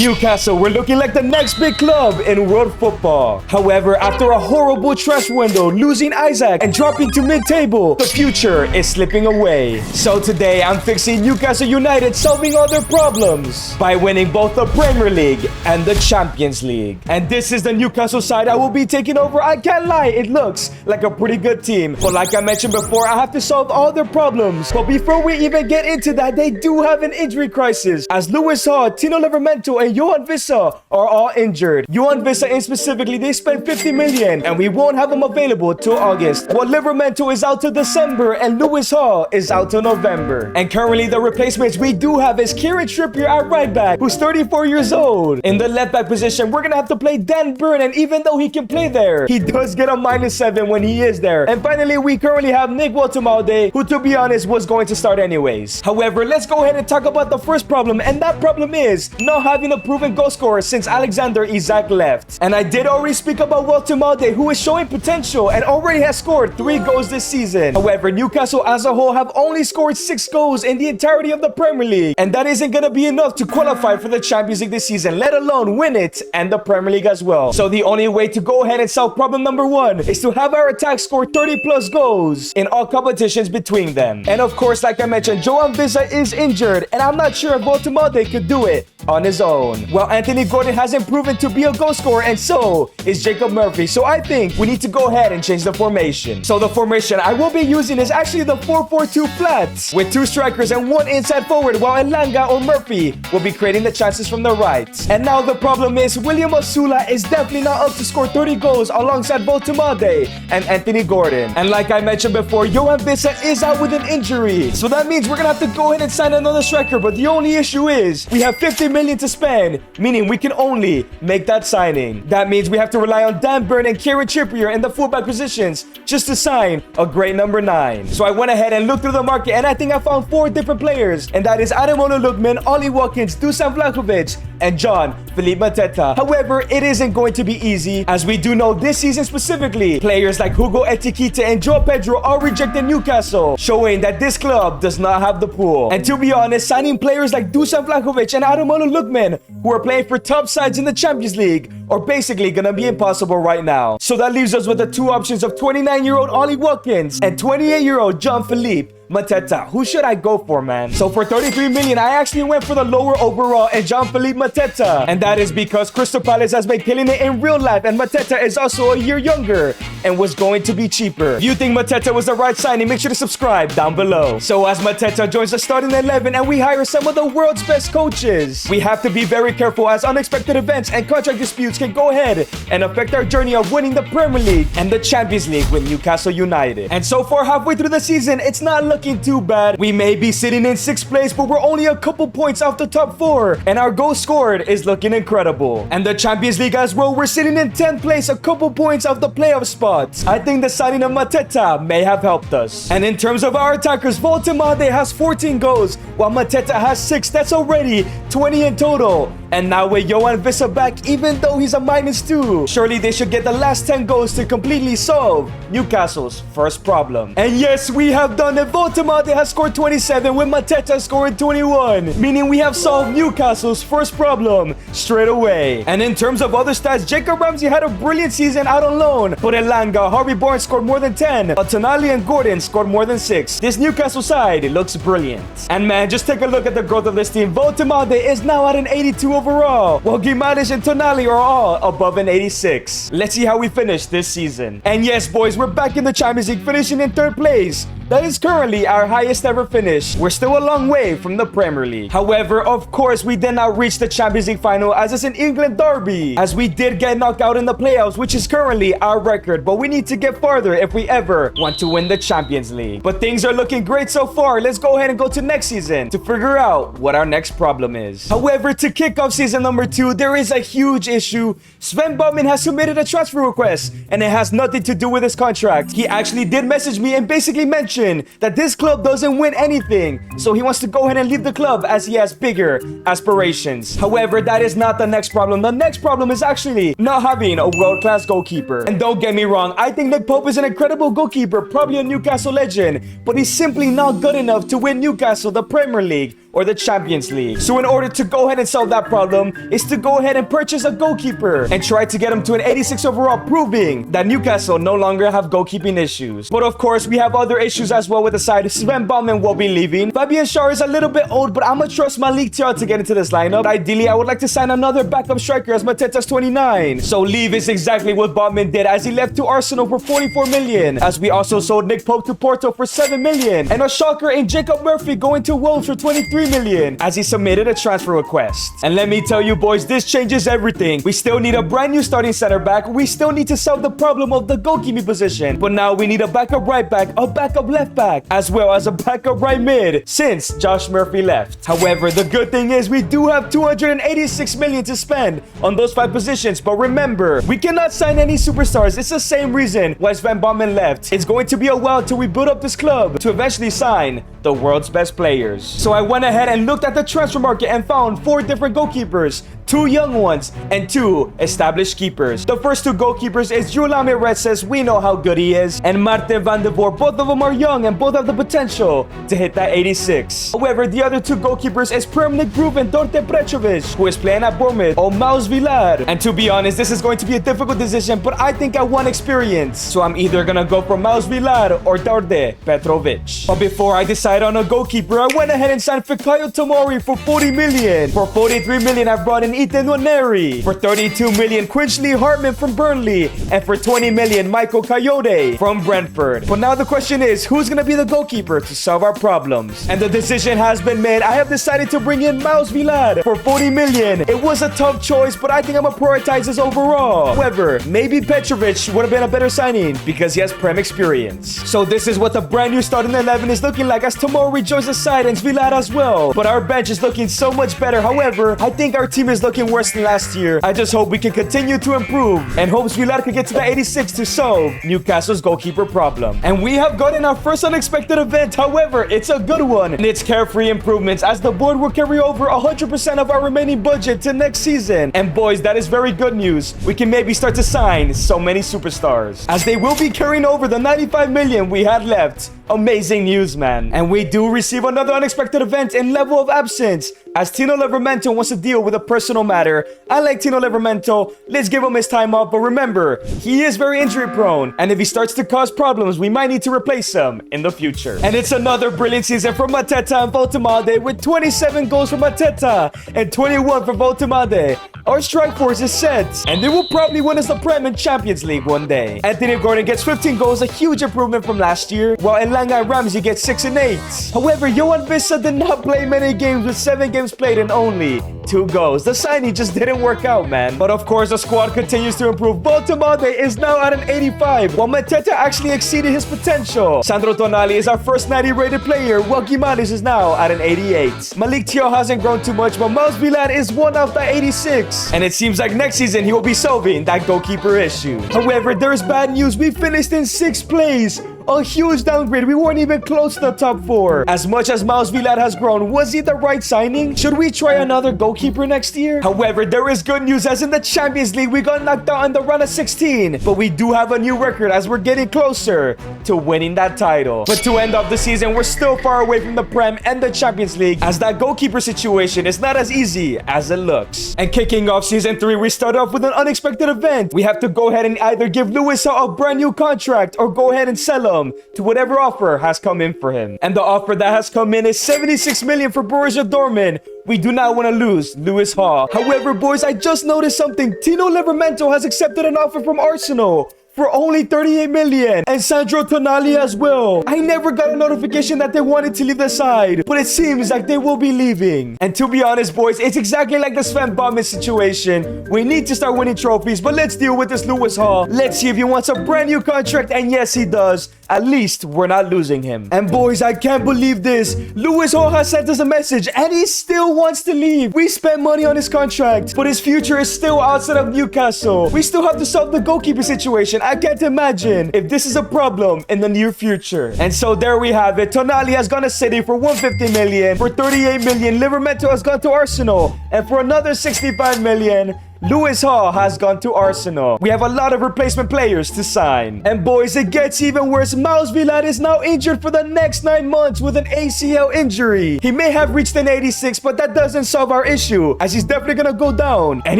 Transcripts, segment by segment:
Newcastle were looking like the next big club in world football. However, after a horrible transfer window, losing Isaac and dropping to mid-table, the future is slipping away. So today, I'm fixing Newcastle United solving all their problems by winning both the Premier League and the Champions League. And this is the Newcastle side I will be taking over. I can't lie, it looks like a pretty good team. But like I mentioned before, I have to solve all their problems. But before we even get into that, they do have an injury crisis, as Lewis Hall, Tino Livramento, and Johan Vissa are all injured. Johan Vissa in specifically, they spent 50 million, and we won't have him available till August. While Livramento is out till December, and Lewis Hall is out till November. And currently, the replacements we do have is Kieran Trippier at right back, who's 34 years old. In the left back position, we're gonna have to play Dan Burn, and even though he can play there, he does get a -7 when he is there. And finally, we currently have Nick Waltemalde, who to be honest was going to start anyways. However, let's go ahead and talk about the first problem, and that problem is not having a proven goal scorer since Alexander Isak left. And I did already speak about Waltemalde, who is showing potential and already has scored 3 goals this season. However, Newcastle as a whole have only scored 6 goals in the entirety of the Premier League, and that isn't gonna be enough to qualify for the Champions League this season, let alone win it and the Premier League as well. So the only way to go ahead and solve problem number 1 is to have our attack score 30+ goals in all competitions between them. And of course, like I mentioned, Johan Vissa is injured, and I'm not sure if Waltemalde could do it on his own. Well, Anthony Gordon hasn't proven to be a goal scorer, and so is Jacob Murphy. So I think we need to go ahead and change the formation. So the formation I will be using is actually the 4-4-2 flat, with 2 strikers and 1 inside forward, while Elanga or Murphy will be creating the chances from the right. And now the problem is William Osula is definitely not up to score 30 goals alongside Waltemalde and Anthony Gordon. And like I mentioned before, Johan Vissa is out with an injury. So that means we're gonna have to go ahead and sign another striker, but the only issue is we have 50 million to spend, meaning we can only make that signing. That means we have to rely on Dan Burn and Kieran Trippier in the fullback positions just to sign a great number 9. So I went ahead and looked through the market, and I think I found 4 different players, and that is Ademola Lookman, Ollie Watkins, Dusan Vlahovic, and Jean-Philippe Mateta. However, it isn't going to be easy, as we do know this season specifically, players like Hugo Ekitike and Joao Pedro are rejecting Newcastle, showing that this club does not have the pool. And to be honest, signing players like Dusan Vlahovic and Ademola Lookman, who are playing for top sides in the Champions League, are basically gonna be impossible right now. So that leaves us with the 2 options of 29-year-old Ollie Watkins and 28-year-old Jean-Philippe Mateta. Who should I go for, man? So for 33 million, I actually went for the lower overall and Jean-Philippe Mateta. And that is because Crystal Palace has been killing it in real life, and Mateta is also a year younger and was going to be cheaper. If you think Mateta was the right signing, make sure to subscribe down below. So as Mateta joins the starting 11 and we hire some of the world's best coaches, we have to be very careful, as unexpected events and contract disputes can go ahead and affect our journey of winning the Premier League and the Champions League with Newcastle United. And so far, halfway through the season, it's not looking too bad. We may be sitting in 6th place, but we're only a couple points off the top 4, and our goal scored is looking incredible. And the Champions League as well, we're sitting in 10th place, a couple points off the playoff spots. I think the signing of Mateta may have helped us. And in terms of our attackers, Waltemalde has 14 goals, while Mateta has 6. That's already 20 in total. And now with Johan Vissa back, even though he's a -2, surely they should get the last 10 goals to completely solve Newcastle's first problem. And yes, we have done it. Waltemalde has scored 27, with Mateta scoring 21, meaning we have solved Newcastle's first problem straight away. And in terms of other stats, Jacob Ramsey had a brilliant season out on loan, but Elanga, Harvey Barnes scored more than 10, Tonali and Gordon scored more than 6. This Newcastle side, it looks brilliant. And man, just take a look at the growth of this team. Waltemalde is now at an 82 overall, while Guimaraes and Tonali are all above an 86. Let's see how we finish this season. And yes, boys, we're back in the Champions League, finishing in 3rd place. That is currently our highest ever finish. We're still a long way from the Premier League. However, of course, we did not reach the Champions League final, as it's an England derby, as we did get knocked out in the playoffs, which is currently our record, but we need to get farther if we ever want to win the Champions League. But things are looking great so far. Let's go ahead and go to next season to figure out what our next problem is. However, to kick off season number 2, there is a huge issue. Sven Botman has submitted a transfer request, and it has nothing to do with his contract. He actually did message me and basically mentioned mention that this club doesn't win anything, so he wants to go ahead and leave the club as he has bigger aspirations. However, that is not the next problem. The next problem is actually not having a world-class goalkeeper. And don't get me wrong, I think Nick Pope is an incredible goalkeeper, probably a Newcastle legend, but he's simply not good enough to win Newcastle the Premier League or the Champions League. So in order to go ahead and solve that problem is to go ahead and purchase a goalkeeper and try to get him to an 86 overall, proving that Newcastle no longer have goalkeeping issues. But of course, we have other issues as well with the side. Sven Botman will be leaving. Fabian Schär is a little bit old, but I'm gonna trust Malik Thiaw to get into this lineup. Ideally, I would like to sign another backup striker as Mateta's 29. So leave is exactly what Botman did, as he left to Arsenal for 44 million, as we also sold Nick Pope to Porto for 7 million, and a shocker in Jacob Murphy going to Wolves for 23 million, as he submitted a transfer request. And let me tell you boys, this changes everything. We still need a brand new starting center back. We still need to solve the problem of the goalkeeping position, but now we need a backup right back, a backup left back, as well as a backup right mid, since Josh Murphy left. However, the good thing is we do have 286 million to spend on those 5 positions, but remember, we cannot sign any superstars. It's the same reason why Sven Botman left. It's going to be a while till we build up this club to eventually sign the world's best players. So I went ahead and looked at the transfer market and found 4 different goalkeepers, 2 young ones, and 2 established keepers. The first 2 goalkeepers is Julame Retzes, we know how good he is, and Martin van der Voort. Both of them are young and both have the potential to hit that 86. However, the other 2 goalkeepers is Prem Groove and Dorte Prechovic, who is playing at Bournemouth, or Maus Villar. And to be honest, this is going to be a difficult decision, but I think I want experience. So I'm either gonna go for Maus Villar or Dorte Petrovic. But before I decide on a goalkeeper, I went ahead and signed Fikayo Tomori for 40 million. For 43 million, I brought in Ethan Nwaneri. For 32 million, Quincy Hartman from Burnley. And for 20 million, Michael Coyote from Brentford. But now the question is, who's gonna be the goalkeeper to solve our problems? And the decision has been made. I have decided to bring in Maus Villar for 40 million. It was a tough choice, but I think I'm gonna prioritize this overall. However, maybe Petrovic would have been a better signing because he has Prem experience. So this is what the brand new starting 11 is looking like, as Tomori joins the side and Villar as well. But our bench is looking so much better. However, I think our team is looking worse than last year. I just hope we can continue to improve and hopes Villar can get to the 86 to solve Newcastle's goalkeeper problem. And we have gotten our first unexpected event. However, it's a good one, and it's carefree improvements, as the board will carry over 100% of our remaining budget to next season. And boys, that is very good news. We can maybe start to sign so many superstars, as they will be carrying over the 95 million we had left. Amazing news, man. And we do receive another unexpected event in level of absence, as Tino Livramento wants to deal with a personal matter. I like Tino Livramento. Let's give him his time off, but remember, he is very injury prone, and if he starts to cause problems, we might need to replace him in the future. And it's another brilliant season for Mateta and Voltemade, with 27 goals for Mateta and 21 for Voltemade. Our strike force is set, and they will probably win us the Prem and Champions League one day. Anthony Gordon gets 15 goals, a huge improvement from last year, while Elanga Ramsey gets 6 and 8. However, Johan Vissa did not play many games, with 7 games played and only 2 goals. The signing just didn't work out, man. But of course, the squad continues to improve. Voltemade is now at an 85, while Mateta actually exceeded his potential. Sandro Tonali is our first 90 rated player, while Guimaraes is now at an 88. Malik Thiaw hasn't grown too much, but Maus Villar is one of the 86. And it seems like next season he will be solving that goalkeeper issue. However, there is bad news. We finished in 6th place. A huge downgrade. We weren't even close to the top 4. As much as Maus Villar has grown, was he the right signing? Should we try another goalkeeper next year? However, there is good news, as in the Champions League, we got knocked out in the round of 16. But we do have a new record, as we're getting closer to winning that title. But to end off the season, we're still far away from the Prem and the Champions League, as that goalkeeper situation is not as easy as it looks. And kicking off season 3, we start off with an unexpected event. We have to go ahead and either give Lewis a brand new contract or go ahead and sell him to whatever offer has come in for him. And the offer that has come in is 76 million for Borussia Dortmund. We do not want to lose Lewis Hall. However, boys, I just noticed something. Tino Livramento has accepted an offer from Arsenal for only 38 million, and Sandro Tonali as well. I never got a notification that they wanted to leave the side, but it seems like they will be leaving. And to be honest, boys, it's exactly like the Sven Botman situation. We need to start winning trophies, but let's deal with this Lewis Hall. Let's see if he wants a brand new contract, and yes, he does. At least we're not losing him. And boys, I can't believe this. Lewis Hall has sent us a message, and he still wants to leave. We spent money on his contract, but his future is still outside of Newcastle. We still have to solve the goalkeeper situation, situation. I can't imagine if this is a problem in the near future. And so there we have it. Tonali has gone to City for 150 million. For 38 million, Livramento has gone to Arsenal. And for another 65 million, Lewis Hall has gone to Arsenal. We have a lot of replacement players to sign. And boys, it gets even worse. Miles Villat is now injured for the next 9 months with an ACL injury. He may have reached an 86, but that doesn't solve our issue, as he's definitely gonna go down. And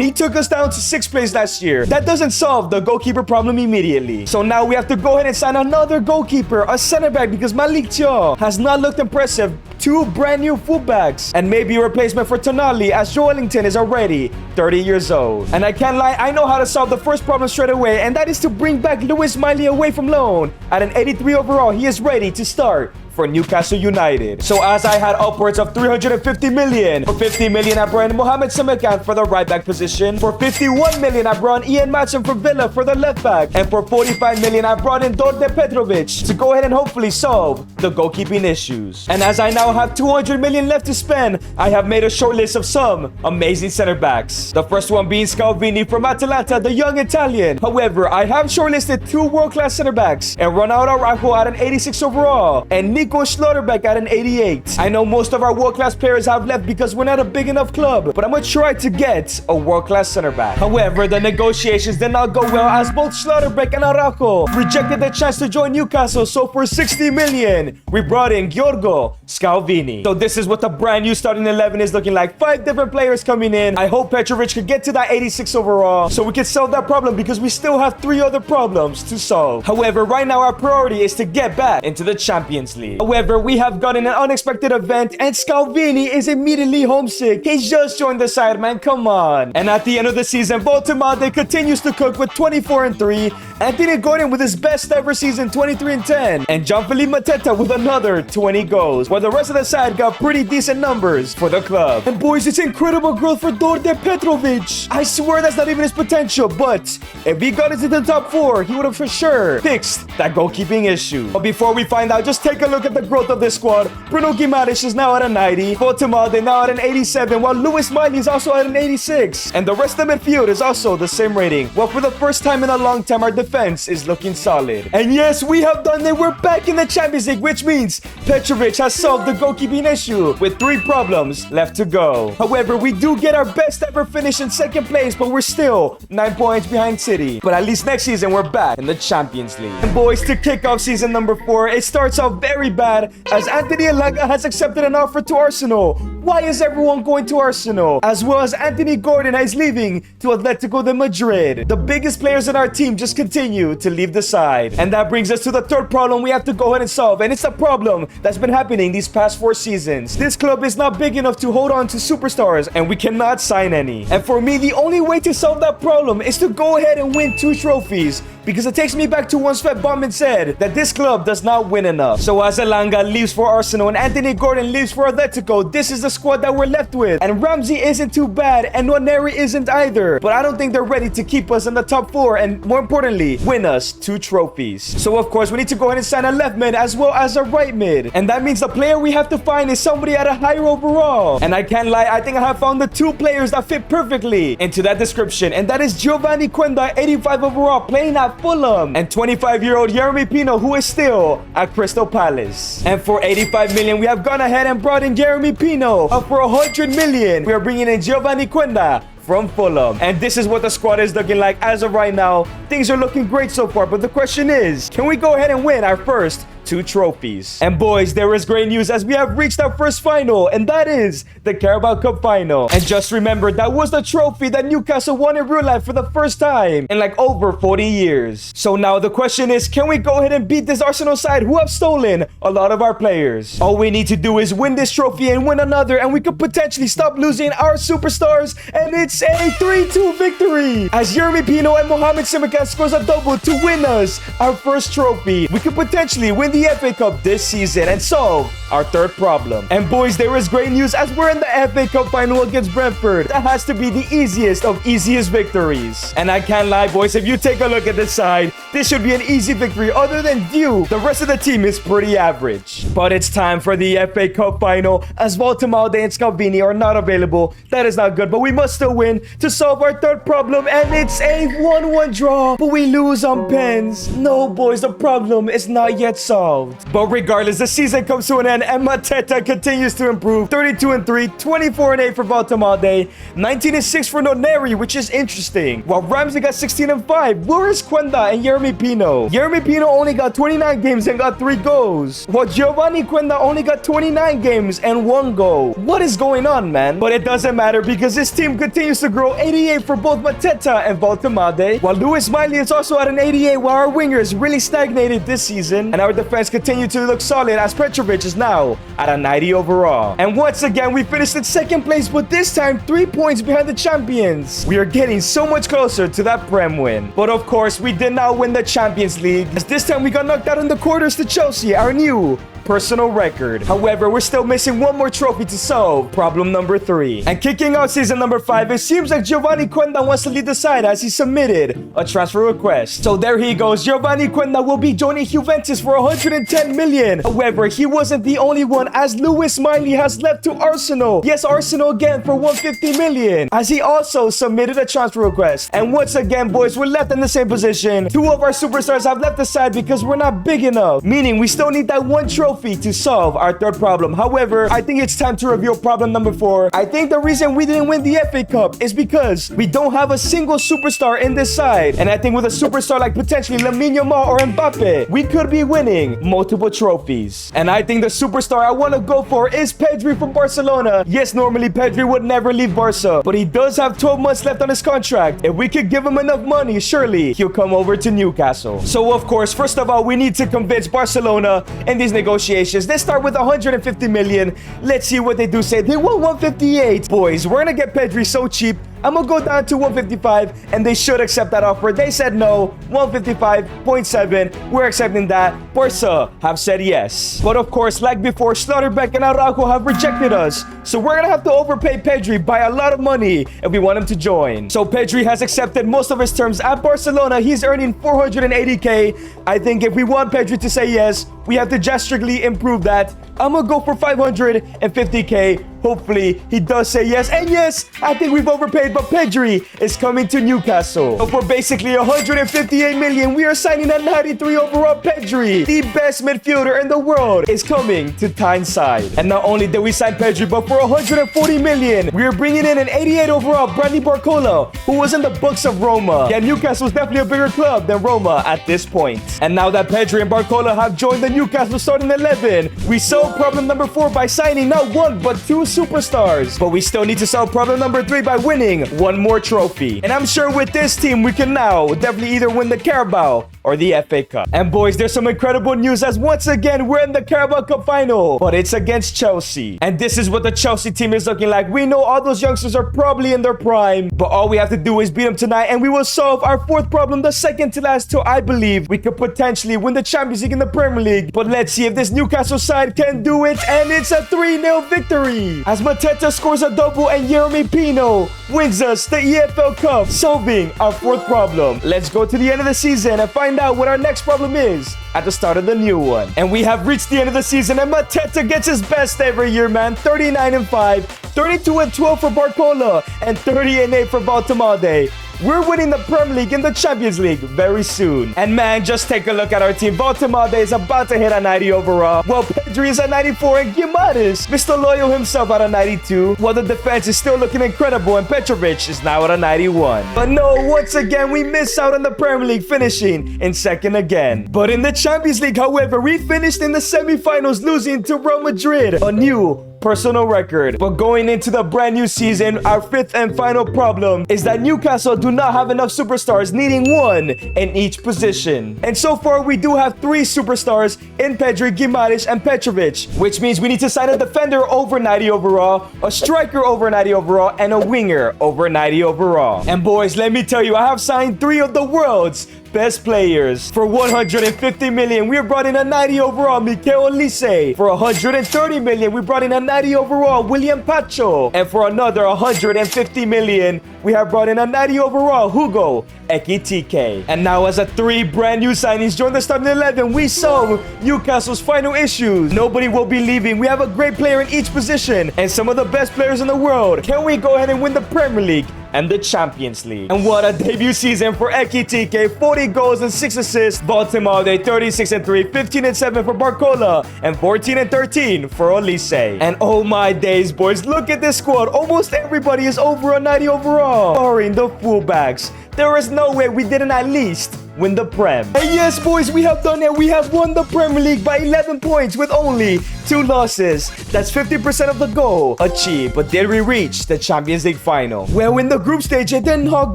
he took us down to 6th place last year. That doesn't solve the goalkeeper problem immediately. So now we have to go ahead and sign another goalkeeper, a center back, because Malik Thiaw has not looked impressive. 2 brand new fullbacks, and maybe a replacement for Tonali, as Joelinton is already 30 years old. And I can't lie, I know how to solve the first problem straight away, and that is to bring back Lewis Miley away from loan. At an 83 overall, he is ready to start for Newcastle United. So as I had upwards of 350 million. For 50 million, I brought in Mohamed Samakan for the right back position. For 51 million, I brought in Ian Matson from Villa for the left back. And for 45 million, I brought in Dorde Petrovic to go ahead and hopefully solve the goalkeeping issues. And as I now have 200 million left to spend, I have made a short list of some amazing center backs. The first one being Scalvini from Atalanta, the young Italian. However, I have shortlisted 2 world-class center backs, and Ronaldo Araujo at an 86 overall, and Nico Schlotterbeck at an 88. I know most of our world-class players have left because we're not a big enough club, but I'm gonna try to get a world-class center back. However, the negotiations did not go well, as both Schlotterbeck and Araujo rejected the chance to join Newcastle, so for 60 million, we brought in Giorgio Scalvini. So this is what the brand new starting 11 is looking like. 5 different players coming in. I hope Petrovic could get to that 86 overall, so we can solve that problem, because we still have 3 other problems to solve. However, right now our priority is to get back into the Champions League. However, we have gotten an unexpected event, and Scalvini is immediately homesick. He's just joined the side, man, come on. And at the end of the season, Voltemade continues to cook with 24-3, Anthony Gordon with his best ever season, 23-10, and Jean-Philippe Mateta with another 20 goals, while the rest of the side got pretty decent numbers for the club. And boys, it's incredible growth for Dorde Petrovic. I swear that's not even his potential, but if he got into the top 4, he would have for sure fixed that goalkeeping issue. But before we find out, just take a look at the growth of this squad. Bruno Guimaraes is now at a 90, Voltemade now at an 87, while Lewis Miley is also at an 86. And the rest of the midfield is also the same rating. Well, for the first time in a long time, our defense is looking solid. And yes, we have done it. We're back in the Champions League, which means Petrovic has solved the goalkeeping issue with 3 problems left to go. However, we do get our best ever finish in 2nd place, but we're still 9 points behind City. But at least next season, we're back in the Champions League. And boys, to kick off season number 4, it starts off very bad, as Anthony Elanga has accepted an offer to Arsenal. Why is everyone going to Arsenal? As well as Anthony Gordon is leaving to Atletico de Madrid. The biggest players in our team just continue to leave the side. And that brings us to the 3rd problem we have to go ahead and solve. And it's a problem that's been happening these past 4 seasons. This club is not big enough to hold on to superstars, and we cannot sign any. And for me, the only way to solve that problem is to go ahead and win 2 trophies, because it takes me back to when Svet Baumann said that this club does not win enough. So as Elanga leaves for Arsenal and Anthony Gordon leaves for Atletico, this is the squad that we're left with. And Ramsey isn't too bad, and Nwaneri isn't either. But I don't think they're ready to keep us in the top 4, and more importantly, win us 2 trophies. So of course, we need to go ahead and sign a left mid as well as a right mid. And that means the player we have to find is somebody at a higher overall. And I can't lie, I think I have found the 2 players that fit perfectly into that description. And that is Giovanni Quenda, 85 overall, playing at Fulham, and 25-year-old Jeremy Pino, who is still at Crystal Palace. And for 85 million, we have gone ahead and brought in Jeremy Pino. Up for 100 million, we are bringing in Giovanni Quenda from Fulham. And this is what the squad is looking like as of right now. Things are looking great so far, but the question is, can we go ahead and win our first 2 trophies? And boys, there is great news, as we have reached our first final, and that is the Carabao Cup final. And just remember, that was the trophy that Newcastle won in real life for the first time in like over 40 years. So now the question is, can we go ahead and beat this Arsenal side who have stolen a lot of our players? All we need to do is win this trophy and win another, and we could potentially stop losing our superstars, and it's a 3-2 victory, as Jeremy Pino and Mohamed Samakan scores a double to win us our first trophy. We could potentially win the FA Cup this season and solve our third problem. And boys, there is great news as we're in the FA Cup final against Brentford. That has to be the easiest of easiest victories. And I can't lie, boys, if you take a look at this side, this should be an easy victory. Other than View, the rest of the team is pretty average. But it's time for the FA Cup final as Valtamade and Scalvini are not available. That is not good, but we must still win to solve our third problem, and it's a 1-1 draw, but we lose on pens. No, boys, the problem is not yet solved. But regardless, the season comes to an end, and Mateta continues to improve. 32-3, 24-8 for Valtamade, 19-6 for Noneri, which is interesting. While Ramsey got 16-5, Boris Cuenda and Jeremy Pino. Jeremy Pino only got 29 games and got 3 goals, while Giovanni Cuenda only got 29 games and 1 goal. What is going on, man? But it doesn't matter because this team continues to grow. 88 for both Mateta and Valtamade, while Luis Miley is also at an 88, while our wingers really stagnated this season, and our defense continued to look solid as Petrovic is now at a 90 overall. And once again, we finished in second place, but this time 3 points behind the champions. We are getting so much closer to that Prem win. But of course, we did not win the Champions League, as this time we got knocked out in the quarters to Chelsea, our new personal record. However, we're still missing one more trophy to solve, problem number 3. And kicking off season number 5, it seems like Giovanni Cuenda wants to lead the side as he submitted a transfer request. So there he goes. Giovanni Cuenda will be joining Juventus for 110 million. However, he wasn't the only one, as Luis Miley has left to Arsenal. Yes, Arsenal again for 150 million, as he also submitted a transfer request. And once again, boys, we're left in the same position. 2 of our superstars have left the side because we're not big enough, meaning we still need that one trophy to solve our third problem. However, I think it's time to reveal problem number 4. I think the reason we didn't win the FA Cup is because we don't have a single superstar in this side. And I think with a superstar like potentially Lamine Yamal or Mbappe, we could be winning multiple trophies. And I think the superstar I want to go for is Pedri from Barcelona. Yes, normally Pedri would never leave Barca, but he does have 12 months left on his contract. If we could give him enough money, surely he'll come over to Newcastle. So of course, first of all, we need to convince Barcelona in these negotiations. Let's start with 150 million. Let's see what they do say. They want 158. Boys, we're gonna get Pedri so cheap. I'm gonna go down to 155, and they should accept that offer. They said no. 155.7. We're accepting that. Barca have said yes. But of course, like before, Schlotterbeck and Araujo have rejected us. So we're gonna have to overpay Pedri by a lot of money if we want him to join. So Pedri has accepted most of his terms at Barcelona. He's earning 480k. I think if we want Pedri to say yes, we have to drastically improve that. I'm gonna go for 550k. Hopefully, he does say yes. And yes, I think we've overpaid, but Pedri is coming to Newcastle. So for basically 158 million, we are signing a 93 overall Pedri. The best midfielder in the world is coming to Tyneside. And not only did we sign Pedri, but for 140 million, we are bringing in an 88 overall Bradley Barcola, who was in the books of Roma. Yeah, Newcastle is definitely a bigger club than Roma at this point. And now that Pedri and Barcola have joined the Newcastle starting 11, we solved problem number 4 by signing not 1, but 2 superstars. But we still need to solve problem number 3 by winning 1 more trophy. And I'm sure with this team, we can now definitely either win the Carabao or the FA Cup. And boys, there's some incredible news as once again, we're in the Carabao Cup final, but it's against Chelsea. And this is what the Chelsea team is looking like. We know all those youngsters are probably in their prime, but all we have to do is beat them tonight, and we will solve our 4th problem, the second to last, till I believe we could potentially win the Champions League in the Premier League. But let's see if this Newcastle side can do it, and it's a 3-0 victory, as Mateta scores a double and Jeremy Pino wins us the EFL Cup, solving our 4th problem. Let's go to the end of the season and find out what our next problem is at the start of the new one. And we have reached the end of the season, and Mateta gets his best every year, man. 39-5, 32-12 for Barcola, and 30-8 for Valtamade. We're winning the Premier League and the Champions League very soon. And man, just take a look at our team. Valtamade is about to hit a 90 overall, while Pedri is at 94, and Guimaraes, Mr. Loyal himself, at a 92, while the defense is still looking incredible, and Petrovic is now at a 91. But no, once again, we miss out on the Premier League, finishing in 2nd again. But in the Champions League, however, we finished in the semi-finals, losing to Real Madrid, a new personal record. But going into the brand new season, our 5th and final problem is that Newcastle do not have enough superstars, needing 1 in each position. And so far, we do have 3 superstars in Pedri, Guimaraes, and Petrovic, which means we need to sign a defender over 90 overall, a striker over 90 overall, and a winger over 90 overall. And boys, let me tell you, I have signed 3 of the world's best players. For 150 million, we brought in a 90 overall Mikel Olise. For 130 million, we brought in a 90 overall William Pacho. And for another 150 million, we have brought in a 90 overall Hugo Ekitike. And now as a 3 brand new signings join the starting 11, we solve Newcastle's final issues. Nobody will be leaving. We have a great player in each position and some of the best players in the world. Can we go ahead and win the Premier League and the Champions League? And what a debut season for Ekitike. 40 goals and 6 assists. Baltimore, they 36-3, 15-7 for Barcola, and 14-13 for Olise. And oh my days, boys, look at this squad. Almost everybody is over a 90 overall, barring the fullbacks. There is no way we didn't at least win the Prem. And yes, boys, we have done it. We have won the Premier League by 11 points with only 2 losses. That's 50% of the goal achieved. But did we reach the Champions League final? Well, in the group stage, it did not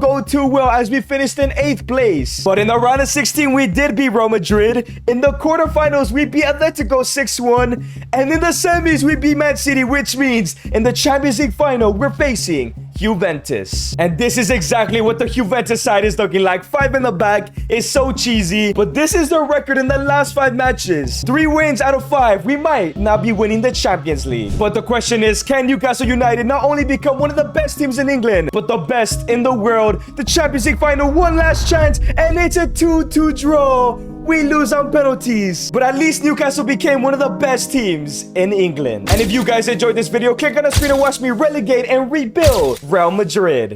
go too well as we finished in 8th place. But in the round of 16, we did beat Real Madrid. In the quarterfinals, we beat Atletico 6-1. And in the semis, we beat Man City, which means in the Champions League final, we're facing Juventus. And this is exactly what the Juventus side is looking like. 5 in the back is so cheesy, but this is the record in the last 5 matches. 3 wins out of 5. We might not be winning the Champions League. But the question is, can Newcastle United not only become one of the best teams in England, but the best in the world? The Champions League final, one last chance, and it's a 2-2 draw. We lose on penalties, but at least Newcastle became one of the best teams in England. And if you guys enjoyed this video, click on the screen and watch me relegate and rebuild Real Madrid.